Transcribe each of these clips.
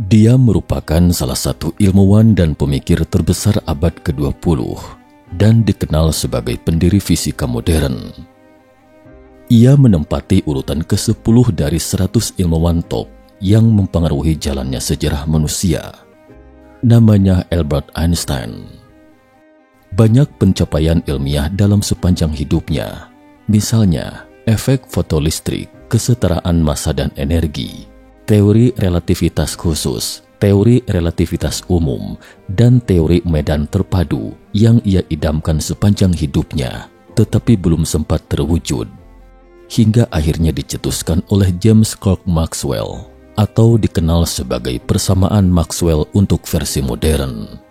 Dia merupakan salah satu ilmuwan dan pemikir terbesar abad ke-20 dan dikenal sebagai pendiri fisika modern. Ia menempati urutan ke-10 dari 100 ilmuwan top yang mempengaruhi jalannya sejarah manusia. Namanya Albert Einstein. Banyak pencapaian ilmiah dalam sepanjang hidupnya, misalnya efek fotolistrik, kesetaraan massa dan energi, teori relativitas khusus, teori relativitas umum, dan teori medan terpadu yang ia idamkan sepanjang hidupnya, tetapi belum sempat terwujud, hingga akhirnya dicetuskan oleh James Clerk Maxwell, atau dikenal sebagai persamaan Maxwell untuk versi modern.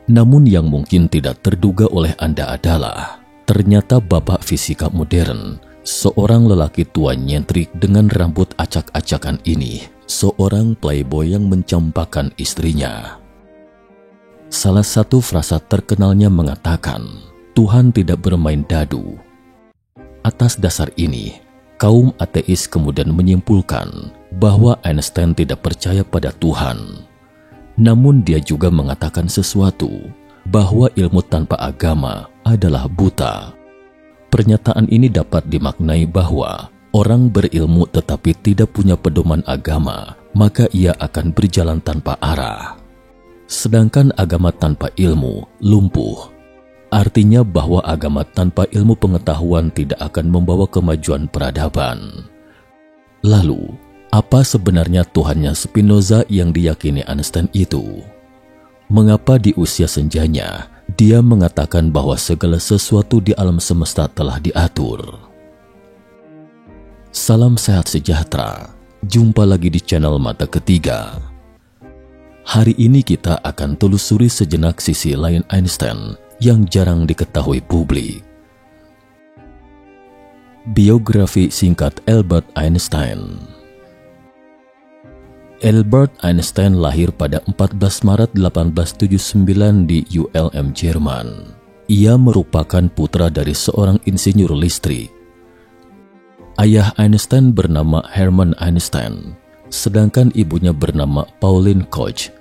Namun yang mungkin tidak terduga oleh Anda adalah, ternyata bapak fisika modern, seorang lelaki tua nyentrik dengan rambut acak-acakan ini, seorang playboy yang mencampakkan istrinya. Salah satu frasa terkenalnya mengatakan, Tuhan tidak bermain dadu. Atas dasar ini, kaum ateis kemudian menyimpulkan bahwa Einstein tidak percaya pada Tuhan. Namun dia juga mengatakan sesuatu, bahwa ilmu tanpa agama adalah buta. Pernyataan ini dapat dimaknai bahwa orang berilmu tetapi tidak punya pedoman agama, maka ia akan berjalan tanpa arah. Sedangkan agama tanpa ilmu lumpuh. Artinya bahwa agama tanpa ilmu pengetahuan tidak akan membawa kemajuan peradaban. Lalu, apa sebenarnya Tuhannya Spinoza yang diyakini Einstein itu? Mengapa di usia senjanya dia mengatakan bahwa segala sesuatu di alam semesta telah diatur? Salam sehat sejahtera. Jumpa lagi di channel Mata Ketiga. Hari ini kita akan telusuri sejenak sisi lain Einstein yang jarang diketahui publik. Biografi singkat Albert Einstein. Albert Einstein lahir pada 14 Maret 1879 di ULM, Jerman. Ia merupakan putra dari seorang insinyur listrik. Ayah Einstein bernama Hermann Einstein, sedangkan ibunya bernama Pauline Koch.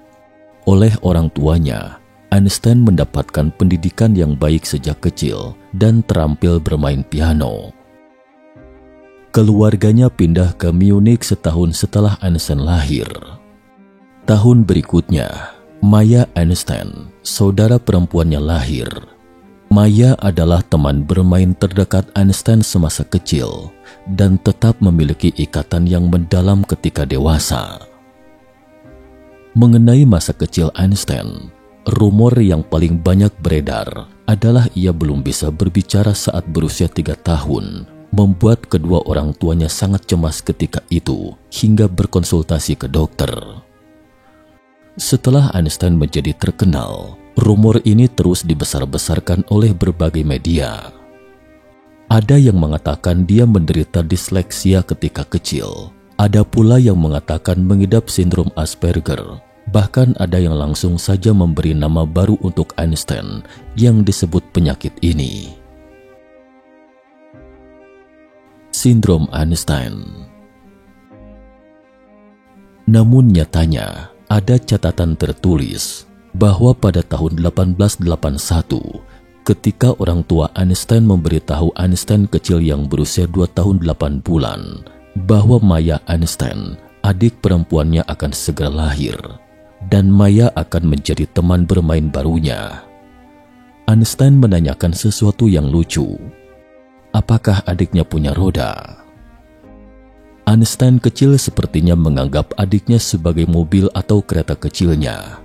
Oleh orang tuanya, Einstein mendapatkan pendidikan yang baik sejak kecil dan terampil bermain piano. Keluarganya pindah ke Munich setahun setelah Einstein lahir. Tahun berikutnya, Maya Einstein, saudara perempuannya lahir. Maya adalah teman bermain terdekat Einstein semasa kecil dan tetap memiliki ikatan yang mendalam ketika dewasa. Mengenai masa kecil Einstein, rumor yang paling banyak beredar adalah ia belum bisa berbicara saat berusia 3 tahun, membuat kedua orang tuanya sangat cemas ketika itu hingga berkonsultasi ke dokter. Setelah Einstein menjadi terkenal, rumor ini terus dibesar-besarkan oleh berbagai media. Ada yang mengatakan dia menderita disleksia ketika kecil. Ada pula yang mengatakan mengidap sindrom Asperger. Bahkan ada yang langsung saja memberi nama baru untuk Einstein yang disebut penyakit ini. Sindrom Einstein. Namun nyatanya, ada catatan tertulis bahwa pada tahun 1881, ketika orang tua Einstein memberitahu Einstein kecil yang berusia 2 tahun 8 bulan bahwa Maya Einstein, adik perempuannya akan segera lahir dan Maya akan menjadi teman bermain barunya. Einstein menanyakan sesuatu yang lucu. Apakah adiknya punya roda? Einstein kecil sepertinya menganggap adiknya sebagai mobil atau kereta kecilnya.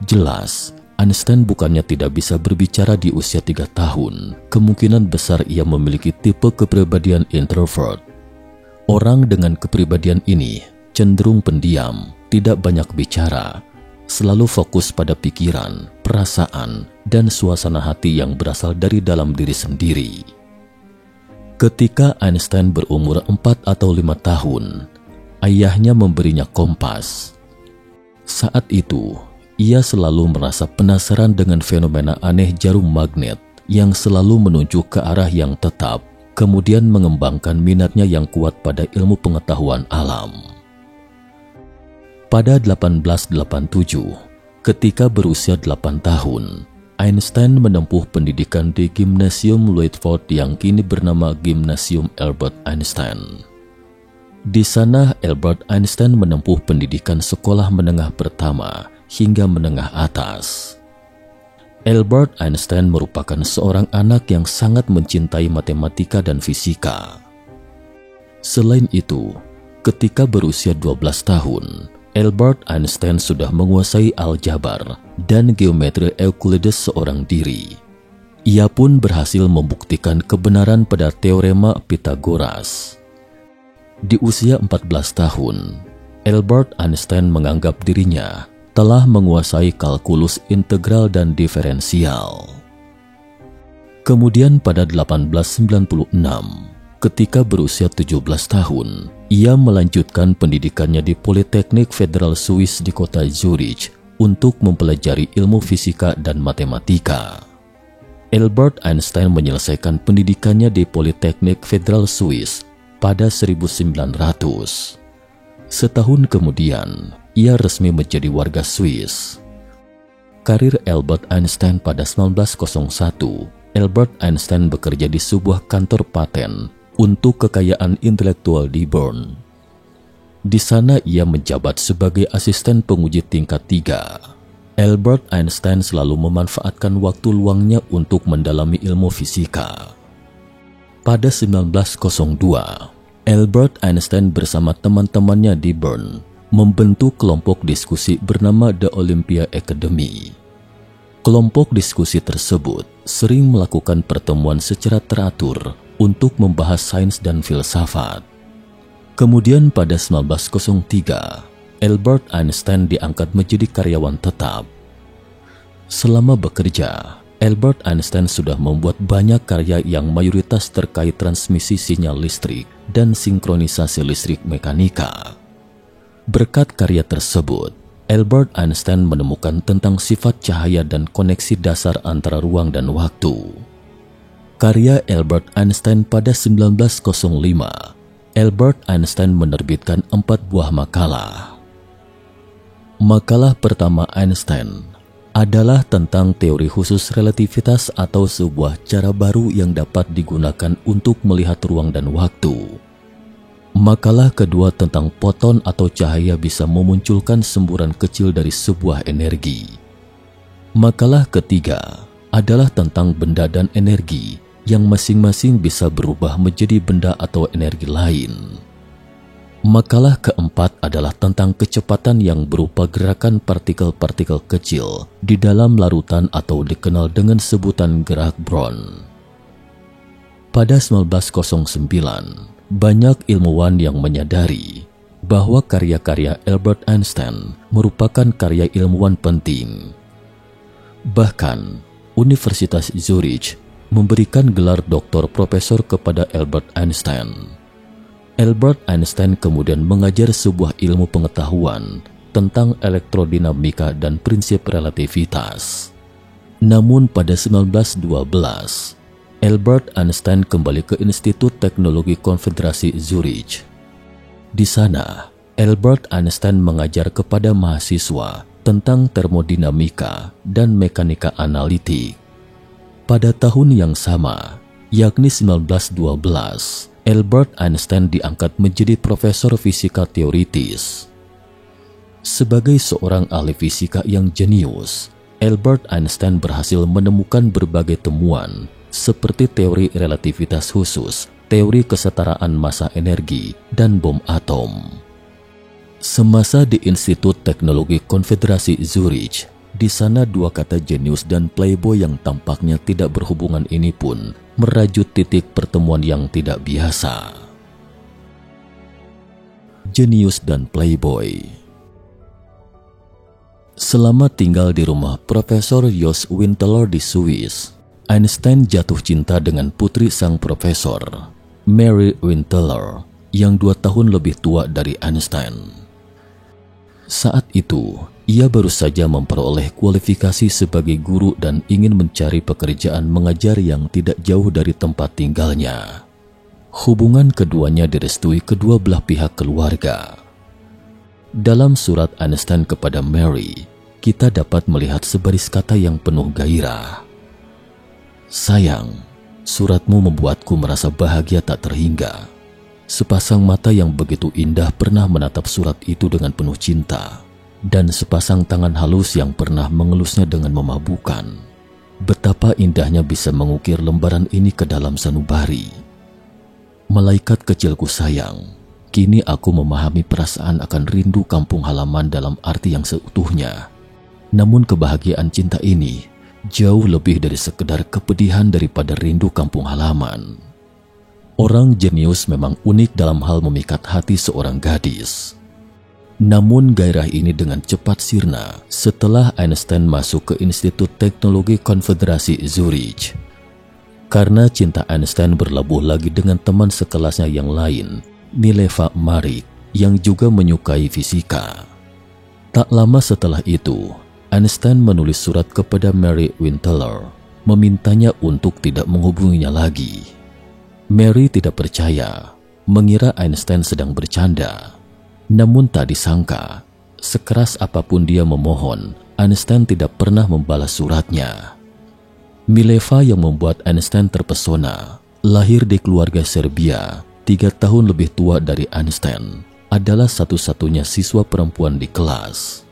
Jelas, Einstein bukannya tidak bisa berbicara di usia 3 tahun. Kemungkinan besar ia memiliki tipe kepribadian introvert. Orang dengan kepribadian ini cenderung pendiam, tidak banyak bicara, selalu fokus pada pikiran, perasaan, dan suasana hati yang berasal dari dalam diri sendiri. Ketika Einstein berumur 4 atau 5 tahun, ayahnya memberinya kompas. Saat itu, ia selalu merasa penasaran dengan fenomena aneh jarum magnet yang selalu menunjuk ke arah yang tetap, kemudian mengembangkan minatnya yang kuat pada ilmu pengetahuan alam. Pada 1887, ketika berusia 8 tahun, Einstein menempuh pendidikan di Gymnasium Luitpold yang kini bernama Gymnasium Albert Einstein. Di sana, Albert Einstein menempuh pendidikan sekolah menengah pertama hingga menengah atas. Albert Einstein merupakan seorang anak yang sangat mencintai matematika dan fisika. Selain itu, ketika berusia 12 tahun, Albert Einstein sudah menguasai aljabar dan geometri Euclides seorang diri. Ia pun berhasil membuktikan kebenaran pada teorema Pythagoras. Di usia 14 tahun, Albert Einstein menganggap dirinya telah menguasai kalkulus integral dan diferensial. Kemudian pada 1896, ketika berusia 17 tahun, ia melanjutkan pendidikannya di Politeknik Federal Swiss di kota Zurich untuk mempelajari ilmu fisika dan matematika. Albert Einstein menyelesaikan pendidikannya di Politeknik Federal Swiss pada 1900. Setahun kemudian, ia resmi menjadi warga Swiss. Karir Albert Einstein pada 1901, Albert Einstein bekerja di sebuah kantor paten untuk kekayaan intelektual di Bern. Di sana ia menjabat sebagai asisten penguji tingkat 3. Albert Einstein selalu memanfaatkan waktu luangnya untuk mendalami ilmu fisika. Pada 1902, Albert Einstein bersama teman-temannya di Bern membentuk kelompok diskusi bernama The Olympia Academy. Kelompok diskusi tersebut sering melakukan pertemuan secara teratur untuk membahas sains dan filsafat. Kemudian pada 1903, Albert Einstein diangkat menjadi karyawan tetap. Selama bekerja, Albert Einstein sudah membuat banyak karya yang mayoritas terkait transmisi sinyal listrik dan sinkronisasi listrik mekanika. Berkat karya tersebut, Albert Einstein menemukan tentang sifat cahaya dan koneksi dasar antara ruang dan waktu. Karya Albert Einstein pada 1905, Albert Einstein menerbitkan 4 buah makalah. Makalah pertama Einstein adalah tentang teori khusus relativitas atau sebuah cara baru yang dapat digunakan untuk melihat ruang dan waktu. Makalah kedua tentang foton atau cahaya bisa memunculkan semburan kecil dari sebuah energi. Makalah ketiga adalah tentang benda dan energi yang masing-masing bisa berubah menjadi benda atau energi lain. Makalah keempat adalah tentang kecepatan yang berupa gerakan partikel-partikel kecil di dalam larutan atau dikenal dengan sebutan gerak Brown. Pada 1909, banyak ilmuwan yang menyadari bahwa karya-karya Albert Einstein merupakan karya ilmuwan penting. Bahkan, Universitas Zurich memberikan gelar doktor profesor kepada Albert Einstein. Albert Einstein kemudian mengajar sebuah ilmu pengetahuan tentang elektrodinamika dan prinsip relativitas. Namun pada 1912, Albert Einstein kembali ke Institut Teknologi Konfederasi Zurich. Di sana, Albert Einstein mengajar kepada mahasiswa tentang termodinamika dan mekanika analitik. Pada tahun yang sama, yakni 1912, Albert Einstein diangkat menjadi profesor fisika teoritis. Sebagai seorang ahli fisika yang jenius, Albert Einstein berhasil menemukan berbagai temuan seperti teori relativitas khusus, teori kesetaraan massa energi, dan bom atom. Semasa di Institut Teknologi Konfederasi Zurich, di sana dua kata jenius dan playboy yang tampaknya tidak berhubungan ini pun merajut titik pertemuan yang tidak biasa. Jenius dan playboy. Selama tinggal di rumah Profesor Jos Winteler di Swiss, Einstein jatuh cinta dengan putri sang profesor, Mary Winteler, yang 2 tahun lebih tua dari Einstein. Saat itu, ia baru saja memperoleh kualifikasi sebagai guru dan ingin mencari pekerjaan mengajar yang tidak jauh dari tempat tinggalnya. Hubungan keduanya direstui kedua belah pihak keluarga. Dalam surat Einstein kepada Mary, kita dapat melihat sebaris kata yang penuh gairah. "Sayang, suratmu membuatku merasa bahagia tak terhingga. Sepasang mata yang begitu indah pernah menatap surat itu dengan penuh cinta, dan sepasang tangan halus yang pernah mengelusnya dengan memabukkan. Betapa indahnya bisa mengukir lembaran ini ke dalam sanubari. Malaikat kecilku sayang, kini aku memahami perasaan akan rindu kampung halaman dalam arti yang seutuhnya. Namun kebahagiaan cinta ini jauh lebih dari sekedar kepedihan daripada rindu kampung halaman. Orang jenius memang unik dalam hal memikat hati seorang gadis. Namun gairah ini dengan cepat sirna setelah Einstein masuk ke Institut Teknologi Konfederasi Zurich. Karena cinta Einstein berlabuh lagi dengan teman sekelasnya yang lain, Mileva Maric, yang juga menyukai fisika. Tak lama setelah itu, Einstein menulis surat kepada Mary Winteler, memintanya untuk tidak menghubunginya lagi. Mary tidak percaya, mengira Einstein sedang bercanda. Namun tak disangka, sekeras apapun dia memohon, Einstein tidak pernah membalas suratnya. Mileva yang membuat Einstein terpesona, lahir di keluarga Serbia, 3 tahun lebih tua dari Einstein, adalah satu-satunya siswa perempuan di kelas.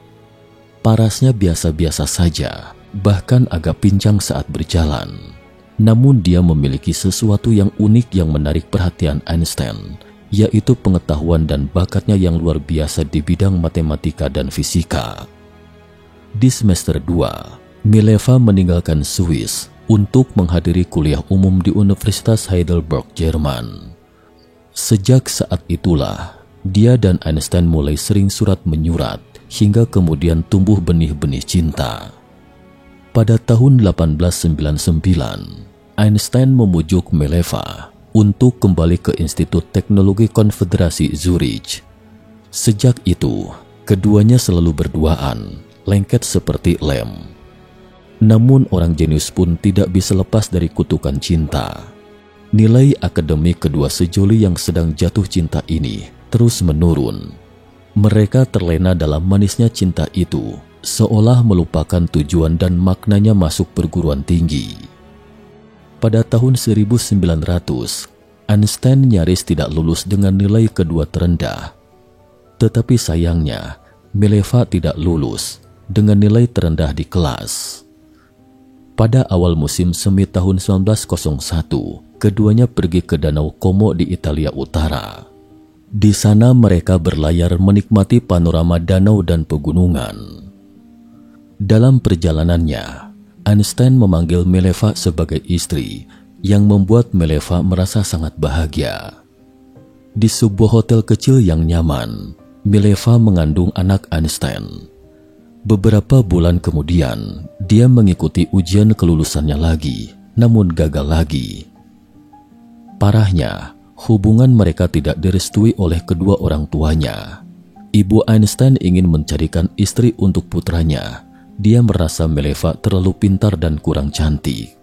Parasnya biasa-biasa saja, bahkan agak pincang saat berjalan. Namun dia memiliki sesuatu yang unik yang menarik perhatian Einstein, yaitu pengetahuan dan bakatnya yang luar biasa di bidang matematika dan fisika. Di semester 2, Mileva meninggalkan Swiss untuk menghadiri kuliah umum di Universitas Heidelberg, Jerman. Sejak saat itulah, dia dan Einstein mulai sering surat menyurat hingga kemudian tumbuh benih-benih cinta. Pada tahun 1899, Einstein memujuk Mileva untuk kembali ke Institut Teknologi Konfederasi Zurich. Sejak itu, keduanya selalu berduaan, lengket seperti lem. Namun orang jenius pun tidak bisa lepas dari kutukan cinta. Nilai akademik kedua sejoli yang sedang jatuh cinta ini terus menurun. Mereka terlena dalam manisnya cinta itu, seolah melupakan tujuan dan maknanya masuk perguruan tinggi. Pada tahun 1900, Einstein nyaris tidak lulus dengan nilai kedua terendah. Tetapi sayangnya, Mileva tidak lulus dengan nilai terendah di kelas. Pada awal musim semi tahun 1901, keduanya pergi ke Danau Como di Italia Utara. Di sana mereka berlayar menikmati panorama danau dan pegunungan. Dalam perjalanannya, Einstein memanggil Mileva sebagai istri, yang membuat Mileva merasa sangat bahagia. Di sebuah hotel kecil yang nyaman, Mileva mengandung anak Einstein. Beberapa bulan kemudian, dia mengikuti ujian kelulusannya lagi, namun gagal lagi. Parahnya, hubungan mereka tidak direstui oleh kedua orang tuanya. Ibu Einstein ingin mencarikan istri untuk putranya. Dia merasa Mileva terlalu pintar dan kurang cantik.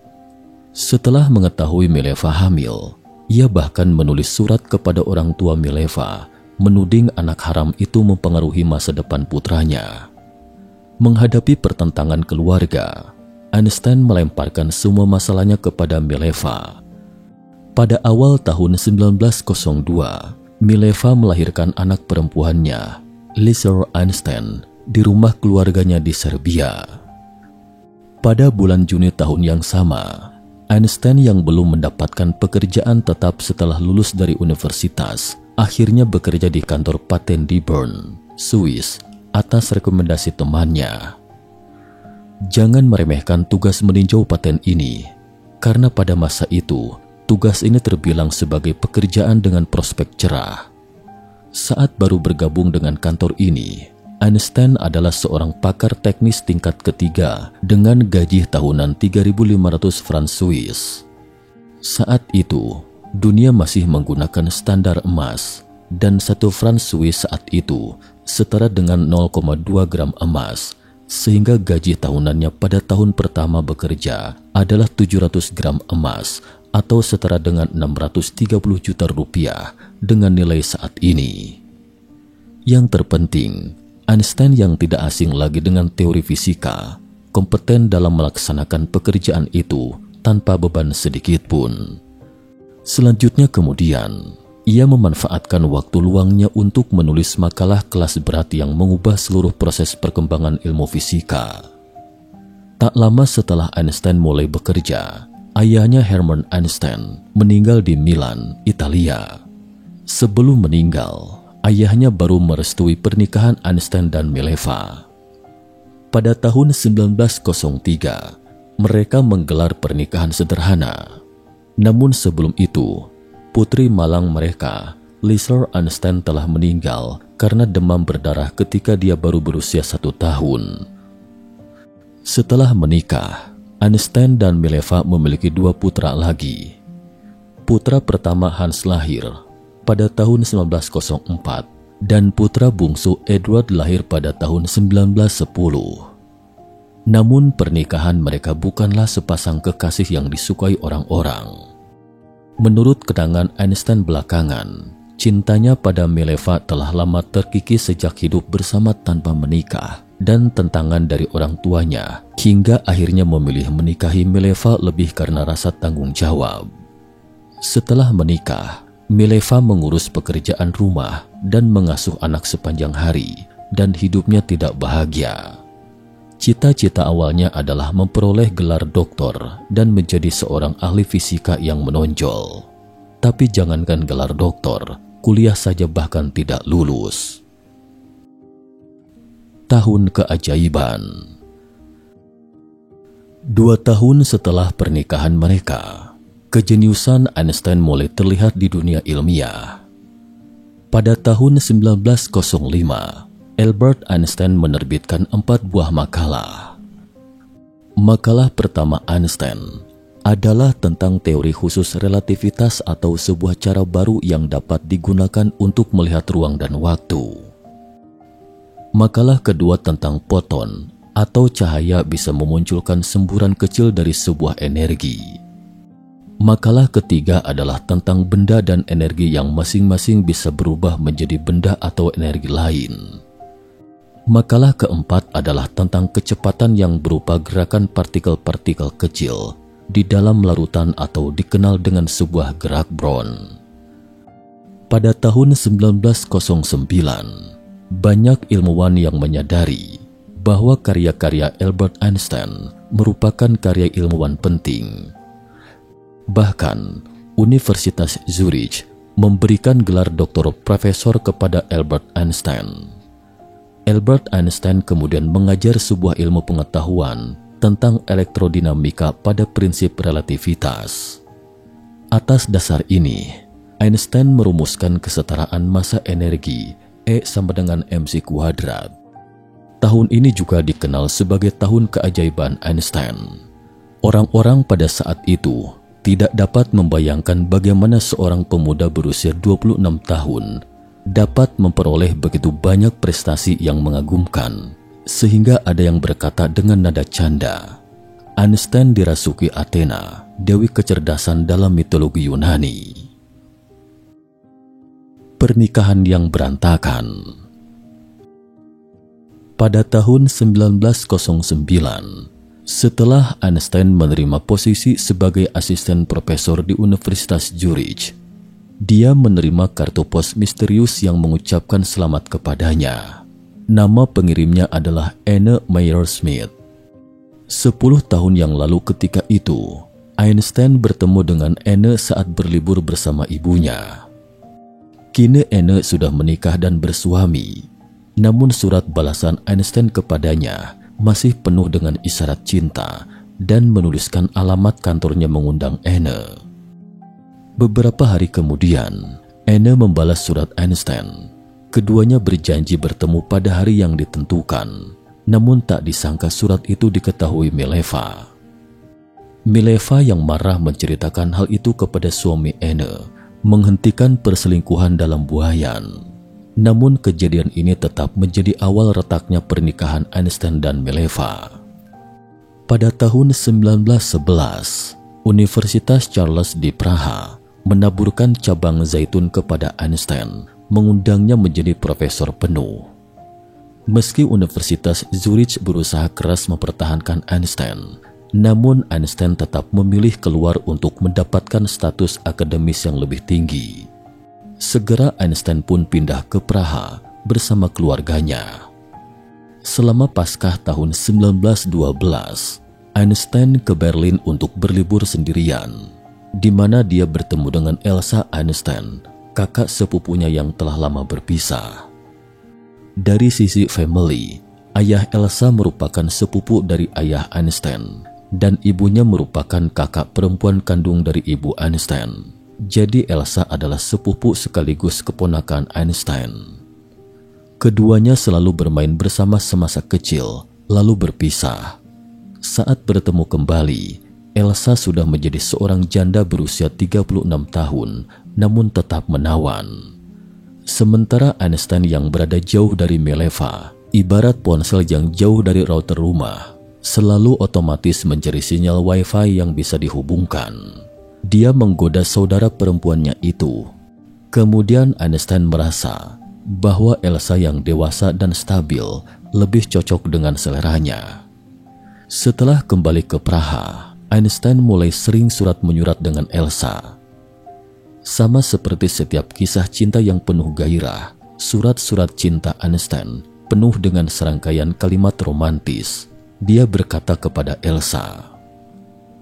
Setelah mengetahui Mileva hamil, ia bahkan menulis surat kepada orang tua Mileva, menuding anak haram itu mempengaruhi masa depan putranya. Menghadapi pertentangan keluarga, Einstein melemparkan semua masalahnya kepada Mileva. Pada awal tahun 1902, Mileva melahirkan anak perempuannya, Lisa Einstein, di rumah keluarganya di Serbia. Pada bulan Juni tahun yang sama, Einstein yang belum mendapatkan pekerjaan tetap setelah lulus dari universitas, akhirnya bekerja di kantor paten di Bern, Swiss, atas rekomendasi temannya. Jangan meremehkan tugas meninjau paten ini, karena pada masa itu, tugas ini terbilang sebagai pekerjaan dengan prospek cerah. Saat baru bergabung dengan kantor ini, Einstein adalah seorang pakar teknis tingkat ketiga dengan gaji tahunan 3.500 franc Swiss. Saat itu, dunia masih menggunakan standar emas, dan 1 franc Swiss saat itu setara dengan 0,2 gram emas, sehingga gaji tahunannya pada tahun pertama bekerja adalah 700 gram emas atau setara dengan 630 juta rupiah dengan nilai saat ini. Yang terpenting, Einstein yang tidak asing lagi dengan teori fisika, kompeten dalam melaksanakan pekerjaan itu tanpa beban sedikit pun. Selanjutnya kemudian, ia memanfaatkan waktu luangnya untuk menulis makalah kelas berat yang mengubah seluruh proses perkembangan ilmu fisika. Tak lama setelah Einstein mulai bekerja, ayahnya Hermann Einstein meninggal di Milan, Italia. Sebelum meninggal, ayahnya baru merestui pernikahan Einstein dan Mileva. Pada tahun 1903, mereka menggelar pernikahan sederhana. Namun sebelum itu, putri malang mereka, Lisa Einstein, telah meninggal karena demam berdarah ketika dia baru berusia 1 tahun. Setelah menikah, Einstein dan Mileva memiliki 2 putra lagi. Putra pertama Hans lahir pada tahun 1904 dan putra bungsu Edward lahir pada tahun 1910. Namun pernikahan mereka bukanlah sepasang kekasih yang disukai orang-orang. Menurut kenangan Einstein belakangan, cintanya pada Mileva telah lama terkikis sejak hidup bersama tanpa menikah dan tentangan dari orang tuanya, hingga akhirnya memilih menikahi Mileva lebih karena rasa tanggung jawab. Setelah menikah, Mileva mengurus pekerjaan rumah dan mengasuh anak sepanjang hari, dan hidupnya tidak bahagia. Cita-cita awalnya adalah memperoleh gelar doktor dan menjadi seorang ahli fisika yang menonjol. Tapi jangankan gelar doktor, kuliah saja bahkan tidak lulus. Tahun keajaiban. 2 tahun setelah pernikahan mereka, kejeniusan Einstein mulai terlihat di dunia ilmiah. Pada tahun 1905, Albert Einstein menerbitkan 4 buah makalah. Makalah pertama Einstein adalah tentang teori khusus relativitas atau sebuah cara baru yang dapat digunakan untuk melihat ruang dan waktu. Makalah kedua tentang foton atau cahaya bisa memunculkan semburan kecil dari sebuah energi. Makalah ketiga adalah tentang benda dan energi yang masing-masing bisa berubah menjadi benda atau energi lain. Makalah keempat adalah tentang kecepatan yang berupa gerakan partikel-partikel kecil di dalam larutan atau dikenal dengan sebuah gerak Brown. Pada tahun 1909, banyak ilmuwan yang menyadari bahwa karya-karya Albert Einstein merupakan karya ilmuwan penting. Bahkan, Universitas Zurich memberikan gelar doktor profesor kepada Albert Einstein. Albert Einstein kemudian mengajar sebuah ilmu pengetahuan tentang elektrodinamika pada prinsip relativitas. Atas dasar ini, Einstein merumuskan kesetaraan massa energi E sama dengan mc². Tahun ini juga dikenal sebagai tahun keajaiban Einstein. Orang-orang pada saat itu tidak dapat membayangkan bagaimana seorang pemuda berusia 26 tahun dapat memperoleh begitu banyak prestasi yang mengagumkan, sehingga ada yang berkata dengan nada canda, Einstein dirasuki Athena, dewi kecerdasan dalam mitologi Yunani. Pernikahan yang berantakan. Pada tahun 1909, setelah Einstein menerima posisi sebagai asisten profesor di Universitas Zurich, dia menerima kartu pos misterius yang mengucapkan selamat kepadanya. Nama pengirimnya adalah Anne Meyer Smith. 10 tahun yang lalu ketika itu, Einstein bertemu dengan Anne saat berlibur bersama ibunya. Kini Anne sudah menikah dan bersuami, namun surat balasan Einstein kepadanya masih penuh dengan isyarat cinta dan menuliskan alamat kantornya mengundang Anne. Beberapa hari kemudian, Anne membalas surat Einstein. Keduanya berjanji bertemu pada hari yang ditentukan, namun tak disangka surat itu diketahui Mileva. Mileva yang marah menceritakan hal itu kepada suami Anne, menghentikan perselingkuhan dalam buayan. Namun kejadian ini tetap menjadi awal retaknya pernikahan Einstein dan Mileva. Pada tahun 1911, Universitas Charles di Praha menaburkan cabang zaitun kepada Einstein mengundangnya menjadi profesor penuh. Meski Universitas Zurich berusaha keras mempertahankan Einstein, namun Einstein tetap memilih keluar untuk mendapatkan status akademis yang lebih tinggi. Segera Einstein pun pindah ke Praha bersama keluarganya. Selama Paskah tahun 1912, Einstein ke Berlin untuk berlibur sendirian, di mana dia bertemu dengan Elsa Einstein, kakak sepupunya yang telah lama berpisah. Dari sisi family, ayah Elsa merupakan sepupu dari ayah Einstein, dan ibunya merupakan kakak perempuan kandung dari ibu Einstein. Jadi Elsa adalah sepupu sekaligus keponakan Einstein. Keduanya selalu bermain bersama semasa kecil, lalu berpisah. Saat bertemu kembali, Elsa sudah menjadi seorang janda berusia 36 tahun, namun tetap menawan. Sementara Einstein yang berada jauh dari Mileva, ibarat ponsel yang jauh dari router rumah, selalu otomatis mencari sinyal wifi yang bisa dihubungkan. Dia menggoda saudara perempuannya itu. Kemudian Einstein merasa bahwa Elsa yang dewasa dan stabil lebih cocok dengan seleranya. Setelah kembali ke Praha, Einstein mulai sering surat menyurat dengan Elsa. Sama seperti setiap kisah cinta yang penuh gairah, surat-surat cinta Einstein penuh dengan serangkaian kalimat romantis. Dia berkata kepada Elsa,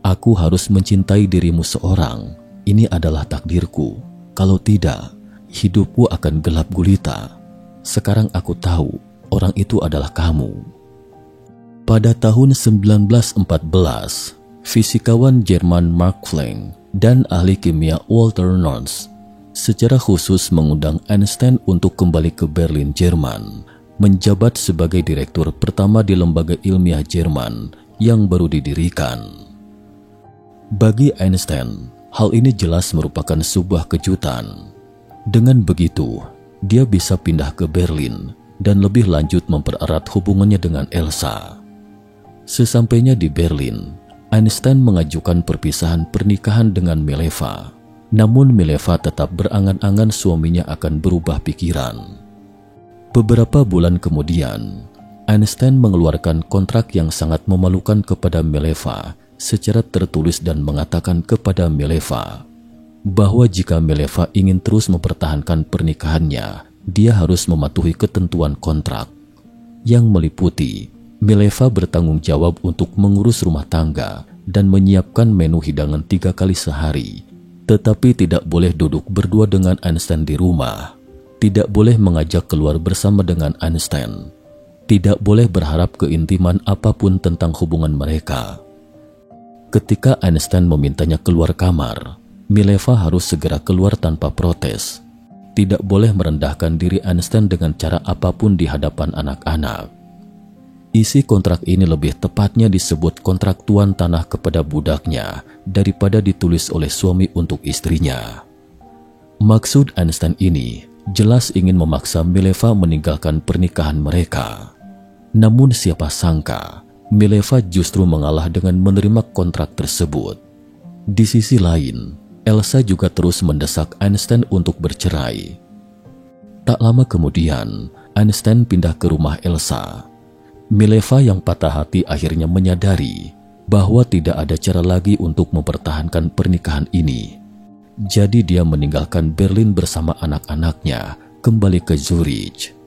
"Aku harus mencintai dirimu seorang. Ini adalah takdirku. Kalau tidak, hidupku akan gelap gulita. Sekarang aku tahu orang itu adalah kamu." Pada tahun 1914, fisikawan Jerman Max Planck dan ahli kimia Walter Nernst secara khusus mengundang Einstein untuk kembali ke Berlin, Jerman, menjabat sebagai direktur pertama di lembaga ilmiah Jerman yang baru didirikan. Bagi Einstein, hal ini jelas merupakan sebuah kejutan. Dengan begitu, dia bisa pindah ke Berlin dan lebih lanjut mempererat hubungannya dengan Elsa. Sesampainya di Berlin, Einstein mengajukan perpisahan pernikahan dengan Mileva. Namun Mileva tetap berangan-angan suaminya akan berubah pikiran. Beberapa bulan kemudian, Einstein mengeluarkan kontrak yang sangat memalukan kepada Mileva secara tertulis dan mengatakan kepada Mileva bahwa jika Mileva ingin terus mempertahankan pernikahannya, dia harus mematuhi ketentuan kontrak yang meliputi Mileva bertanggung jawab untuk mengurus rumah tangga dan menyiapkan menu hidangan 3 kali sehari, tetapi tidak boleh duduk berdua dengan Einstein di rumah, tidak boleh mengajak keluar bersama dengan Einstein, tidak boleh berharap keintiman apapun tentang hubungan mereka. Ketika Einstein memintanya keluar kamar, Mileva harus segera keluar tanpa protes. Tidak boleh merendahkan diri Einstein dengan cara apapun di hadapan anak-anak. Isi kontrak ini lebih tepatnya disebut kontrak tuan tanah kepada budaknya daripada ditulis oleh suami untuk istrinya. Maksud Einstein ini jelas ingin memaksa Mileva meninggalkan pernikahan mereka. Namun siapa sangka Mileva justru mengalah dengan menerima kontrak tersebut. Di sisi lain, Elsa juga terus mendesak Einstein untuk bercerai. Tak lama kemudian, Einstein pindah ke rumah Elsa. Mileva yang patah hati akhirnya menyadari bahwa tidak ada cara lagi untuk mempertahankan pernikahan ini. Jadi dia meninggalkan Berlin bersama anak-anaknya kembali ke Zurich.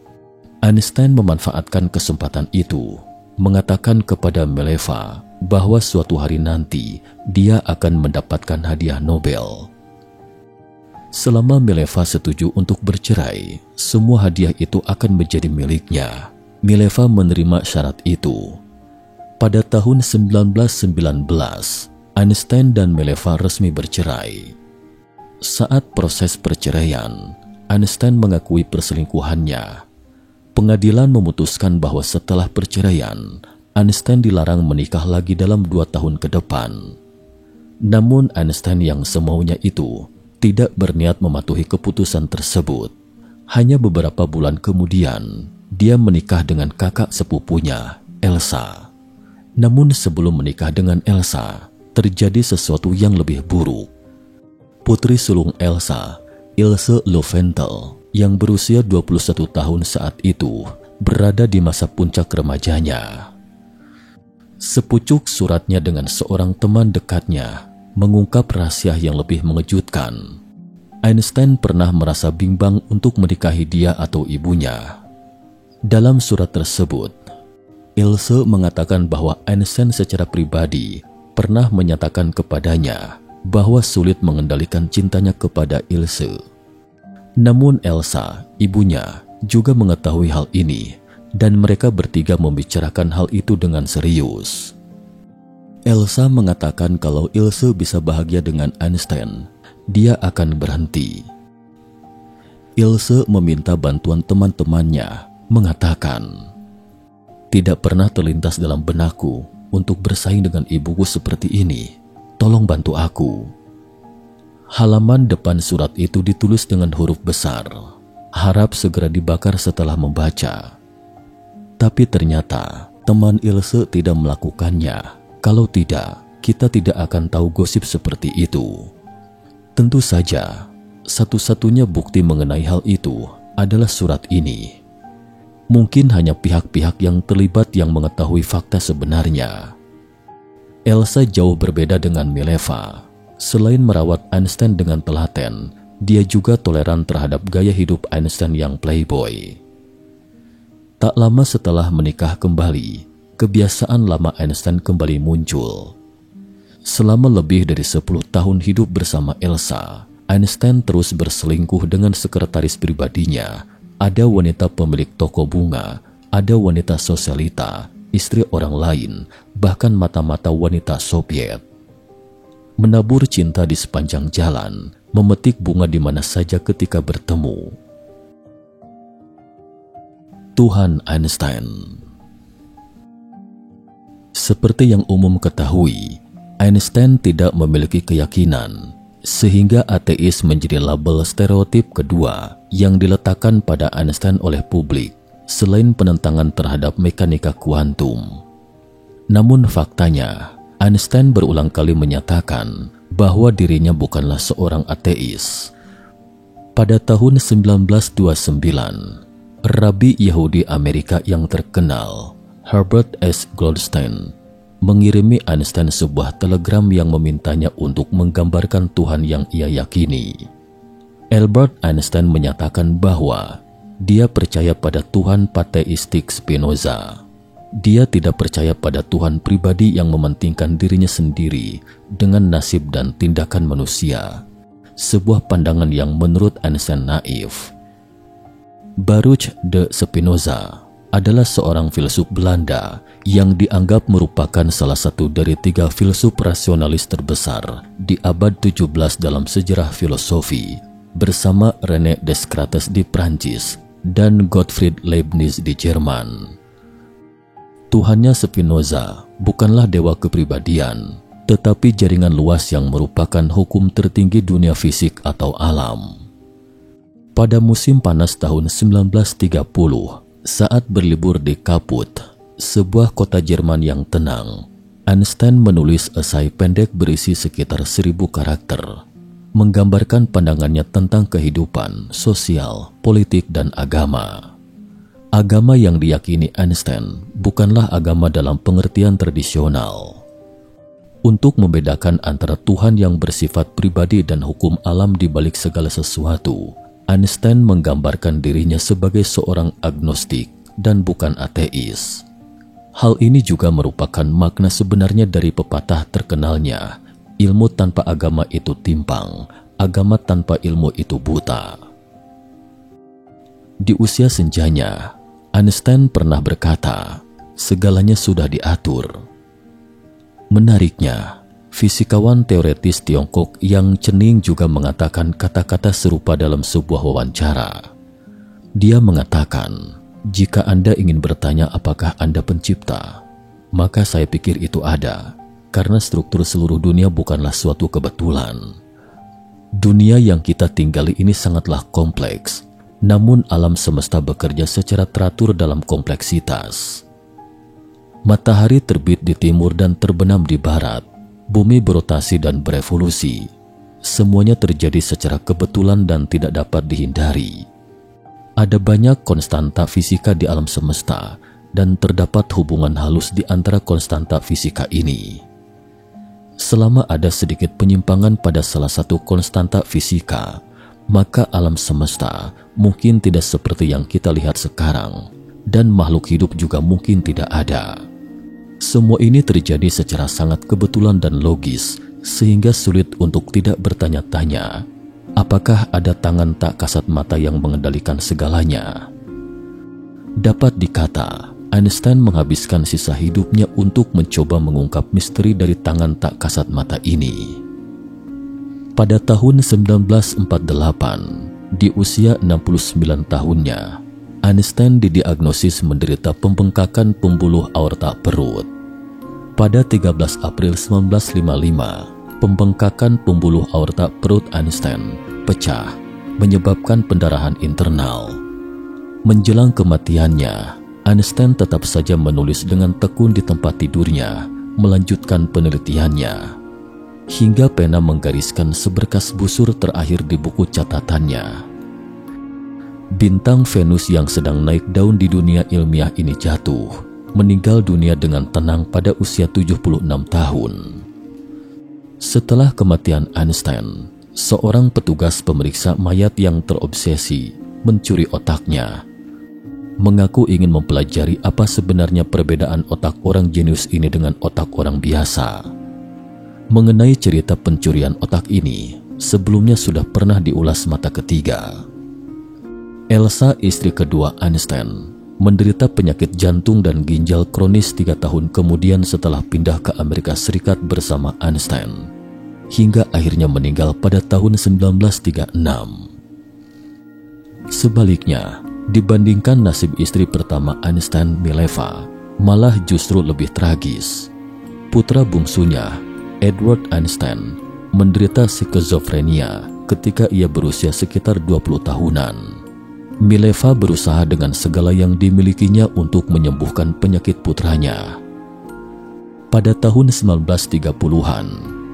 Einstein memanfaatkan kesempatan itu, mengatakan kepada Mileva bahwa suatu hari nanti dia akan mendapatkan hadiah Nobel. Selama Mileva setuju untuk bercerai, semua hadiah itu akan menjadi miliknya. Mileva menerima syarat itu. Pada tahun 1919, Einstein dan Mileva resmi bercerai. Saat proses perceraian, Einstein mengakui perselingkuhannya. Pengadilan memutuskan bahwa setelah perceraian, Einstein dilarang menikah lagi dalam 2 tahun ke depan. Namun Einstein yang semaunya itu tidak berniat mematuhi keputusan tersebut. Hanya beberapa bulan kemudian, dia menikah dengan kakak sepupunya, Elsa. Namun sebelum menikah dengan Elsa, terjadi sesuatu yang lebih buruk. Putri sulung Elsa, Ilse Löwenthal, yang berusia 21 tahun saat itu berada di masa puncak remajanya. Sepucuk suratnya dengan seorang teman dekatnya mengungkap rahasia yang lebih mengejutkan. Einstein pernah merasa bimbang untuk menikahi dia atau ibunya. Dalam surat tersebut, Ilse mengatakan bahwa Einstein secara pribadi pernah menyatakan kepadanya bahwa sulit mengendalikan cintanya kepada Ilse. Namun Elsa, ibunya, juga mengetahui hal ini dan mereka bertiga membicarakan hal itu dengan serius. Elsa mengatakan kalau Ilse bisa bahagia dengan Einstein, dia akan berhenti. Ilse meminta bantuan teman-temannya, mengatakan, "Tidak pernah terlintas dalam benakku untuk bersaing dengan ibuku seperti ini. Tolong bantu aku." Halaman depan surat itu ditulis dengan huruf besar, harap segera dibakar setelah membaca. Tapi ternyata teman Ilse tidak melakukannya. Kalau tidak, kita tidak akan tahu gosip seperti itu. Tentu saja, satu-satunya bukti mengenai hal itu adalah surat ini. Mungkin hanya pihak-pihak yang terlibat yang mengetahui fakta sebenarnya. Elsa jauh berbeda dengan Mileva. Selain merawat Einstein dengan telaten, dia juga toleran terhadap gaya hidup Einstein yang playboy. Tak lama setelah menikah kembali, kebiasaan lama Einstein kembali muncul. Selama lebih dari 10 tahun hidup bersama Elsa, Einstein terus berselingkuh dengan sekretaris pribadinya. Ada wanita pemilik toko bunga, ada wanita sosialita, istri orang lain, bahkan mata-mata wanita Soviet. Menabur cinta di sepanjang jalan, memetik bunga di mana saja ketika bertemu. Tuhan Einstein. Seperti yang umum ketahui, Einstein tidak memiliki keyakinan, sehingga ateis menjadi label stereotip kedua yang diletakkan pada Einstein oleh publik, selain penentangan terhadap mekanika kuantum. Namun faktanya, Einstein berulang kali menyatakan bahwa dirinya bukanlah seorang ateis. Pada tahun 1929, Rabi Yahudi Amerika yang terkenal, Herbert S. Goldstein, mengirimi Einstein sebuah telegram yang memintanya untuk menggambarkan Tuhan yang ia yakini. Albert Einstein menyatakan bahwa dia percaya pada Tuhan pateistik Spinoza. Dia tidak percaya pada Tuhan pribadi yang mementingkan dirinya sendiri dengan nasib dan tindakan manusia, sebuah pandangan yang menurut Einstein naif. Baruch de Spinoza adalah seorang filsuf Belanda yang dianggap merupakan salah satu dari 3 filsuf rasionalis terbesar di abad 17 dalam sejarah filosofi, bersama René Descartes di Prancis dan Gottfried Leibniz di Jerman. Tuhannya Spinoza bukanlah dewa kepribadian, tetapi jaringan luas yang merupakan hukum tertinggi dunia fisik atau alam. Pada musim panas tahun 1930, saat berlibur di Kaput, sebuah kota Jerman yang tenang, Einstein menulis esai pendek berisi sekitar 1000 karakter, menggambarkan pandangannya tentang kehidupan, sosial, politik, dan agama. Agama yang diyakini Einstein bukanlah agama dalam pengertian tradisional. Untuk membedakan antara Tuhan yang bersifat pribadi dan hukum alam di balik segala sesuatu, Einstein menggambarkan dirinya sebagai seorang agnostik dan bukan ateis. Hal ini juga merupakan makna sebenarnya dari pepatah terkenalnya, ilmu tanpa agama itu timpang, agama tanpa ilmu itu buta. Di usia senjanya, Einstein pernah berkata, segalanya sudah diatur. Menariknya, fisikawan teoretis Tiongkok yang Cening juga mengatakan kata-kata serupa dalam sebuah wawancara. Dia mengatakan, jika Anda ingin bertanya apakah Anda pencipta, maka saya pikir itu ada, karena struktur seluruh dunia bukanlah suatu kebetulan. Dunia yang kita tinggali ini sangatlah kompleks, namun alam semesta bekerja secara teratur dalam kompleksitas. Matahari terbit di timur dan terbenam di barat, bumi berotasi dan berevolusi. Semuanya terjadi secara kebetulan dan tidak dapat dihindari. Ada banyak konstanta fisika di alam semesta dan terdapat hubungan halus di antara konstanta fisika ini. Selama ada sedikit penyimpangan pada salah satu konstanta fisika, maka alam semesta mungkin tidak seperti yang kita lihat sekarang, dan makhluk hidup juga mungkin tidak ada. Semua ini terjadi secara sangat kebetulan dan logis, sehingga sulit untuk tidak bertanya-tanya, apakah ada tangan tak kasat mata yang mengendalikan segalanya? Dapat dikata, Einstein menghabiskan sisa hidupnya untuk mencoba mengungkap misteri dari tangan tak kasat mata ini. Pada tahun 1948, di usia 69 tahunnya, Einstein didiagnosis menderita pembengkakan pembuluh aorta perut. Pada 13 April 1955, pembengkakan pembuluh aorta perut Einstein pecah, menyebabkan pendarahan internal. Menjelang kematiannya, Einstein tetap saja menulis dengan tekun di tempat tidurnya, melanjutkan penelitiannya, hingga pena menggariskan seberkas busur terakhir di buku catatannya. Bintang Venus yang sedang naik daun di dunia ilmiah ini jatuh, meninggal dunia dengan tenang pada usia 76 tahun. Setelah kematian Einstein, seorang petugas pemeriksa mayat yang terobsesi mencuri otaknya, mengaku ingin mempelajari apa sebenarnya perbedaan otak orang jenius ini dengan otak orang biasa. Mengenai cerita pencurian otak ini, sebelumnya sudah pernah diulas mata ketiga. Elsa, istri kedua Einstein, menderita penyakit jantung dan ginjal kronis 3 tahun kemudian setelah pindah ke Amerika Serikat bersama Einstein, hingga akhirnya meninggal pada tahun 1936. Sebaliknya, dibandingkan nasib istri pertama Einstein, Mileva, malah justru lebih tragis. Putra bungsunya, Edward Einstein, menderita skizofrenia ketika ia berusia sekitar 20 tahunan. Mileva berusaha dengan segala yang dimilikinya untuk menyembuhkan penyakit putranya. Pada tahun 1930-an,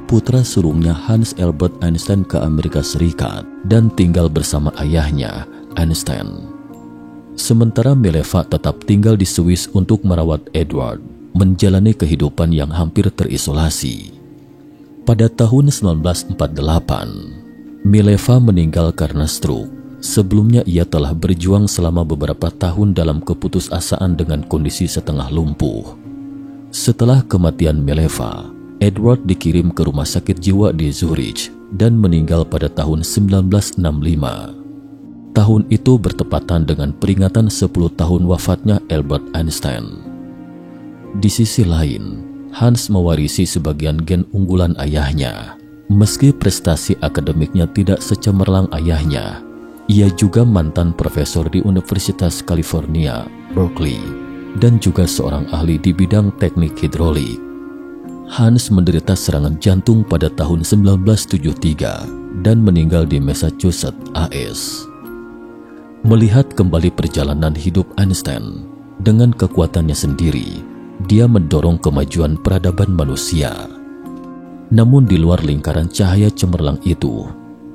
putra sulungnya Hans Albert Einstein ke Amerika Serikat dan tinggal bersama ayahnya, Einstein. Sementara Mileva tetap tinggal di Swiss untuk merawat Edward, menjalani kehidupan yang hampir terisolasi. Pada tahun 1948, Mileva meninggal karena stroke. Sebelumnya ia telah berjuang selama beberapa tahun dalam keputusasaan dengan kondisi setengah lumpuh. Setelah kematian Mileva, Edward dikirim ke rumah sakit jiwa di Zurich dan meninggal pada tahun 1965. Tahun itu bertepatan dengan peringatan 10 tahun wafatnya Albert Einstein. Di sisi lain, Hans mewarisi sebagian gen unggulan ayahnya. Meski prestasi akademiknya tidak secemerlang ayahnya, ia juga mantan profesor di Universitas California, Berkeley, dan juga seorang ahli di bidang teknik hidrolik. Hans menderita serangan jantung pada tahun 1973 dan meninggal di Massachusetts, AS. Melihat kembali perjalanan hidup Einstein, dengan kekuatannya sendiri, dia mendorong kemajuan peradaban manusia. Namun di luar lingkaran cahaya cemerlang itu,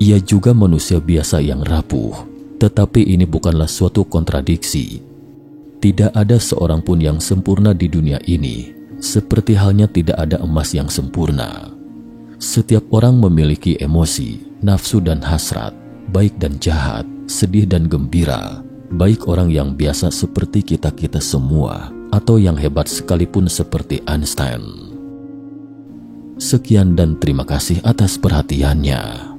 ia juga manusia biasa yang rapuh, tetapi ini bukanlah suatu kontradiksi. Tidak ada seorang pun yang sempurna di dunia ini, seperti halnya tidak ada emas yang sempurna. Setiap orang memiliki emosi, nafsu dan hasrat, baik dan jahat, sedih dan gembira, baik orang yang biasa seperti kita-kita semua, atau yang hebat sekalipun seperti Einstein. Sekian dan terima kasih atas perhatiannya.